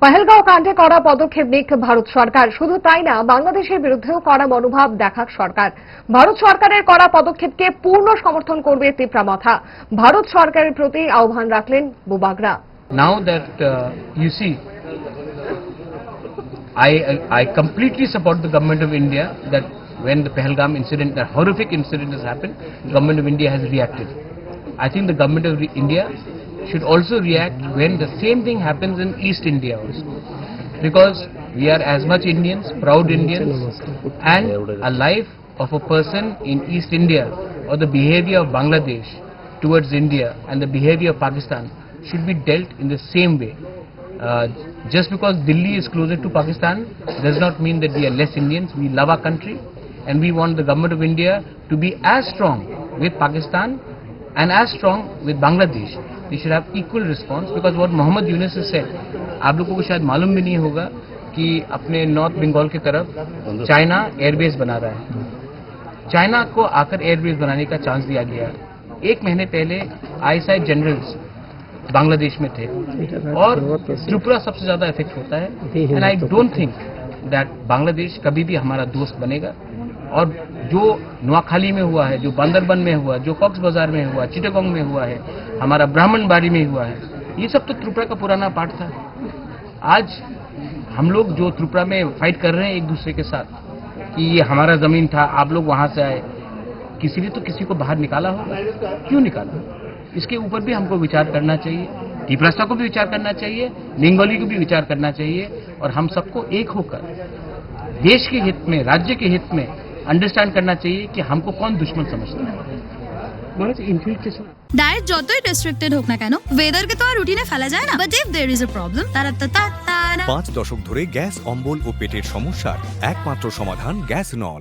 পহেলগাঁও কাণ্ডে কড়া পদক্ষেপ নিক ভারত সরকার। শুধু তাই না, বাংলাদেশের বিরুদ্ধেও কড়া মনোভাব দেখাক সরকার। ভারত সরকারের কড়া পদক্ষেপকে পূর্ণ সমর্থন করবে তিপ্রামাথা। ভারত সরকারের প্রতি আহ্বান রাখলেন বুবাগরা। Now that you see, I completely support the government of India that when the Pahalgam incident, that horrific incident has happened, the government of India has reacted. I think the government of India should also react when the same thing happens in East India also. Because we are as much Indians, proud Indians, and a life of a person in East India or the behavior of Bangladesh towards India and the behavior of Pakistan should be dealt in the same way. Just because Delhi is closer to Pakistan does not mean that we are less Indians. We love our country and we want the government of India to be as strong with Pakistan and as strong with Bangladesh. They should have equal response, because what Mohammad Yunus has said, आप लोगों को शायद मालूम भी नहीं होगा कि अपने नॉर्थ बंगाल की तरफ चाइना एयरबेस बना रहा है। चाइना को आकर एयरबेस बनाने का चांस दिया गया। एक महीने पहले ISI जनरल्स बांग्लादेश में थे और त्रिपुरा सबसे ज्यादा इफेक्ट होता है। And I don't think that Bangladesh कभी भी हमारा दोस्त बनेगा। और जो नोआखाली में हुआ है, जो बांदरबन में हुआ, जो कॉक्स बाजार में हुआ, चिटागोंग में हुआ है, हमारा ब्राह्मणबाड़ी में हुआ है, ये सब तो त्रिपुरा का पुराना पार्ट था। आज हम लोग जो त्रिपुरा में फाइट कर रहे हैं एक दूसरे के साथ कि ये हमारा जमीन था, आप लोग वहां से आए, किसी ने तो किसी को बाहर निकाला होगा। क्यों निकाला? इसके ऊपर भी हमको विचार करना चाहिए। तिप्रास्ता को भी विचार करना चाहिए, बंगाली को भी विचार करना चाहिए, और हम सबको एक होकर देश के हित में, राज्य के हित में अंडरस्टैंड करना चाहिए कि हमको कौन दुश्मन समझता है। ডায়েট যতই রেস্ট্রিক্টেড হোক না কেন, ওয়েদারকে তো আর রুটিনে ফেলা যায় না। But if there is a problem, 5 দশক ধরে গ্যাস, অম্বল ও পেটের সমস্যার একমাত্র সমাধান গ্যাস নল।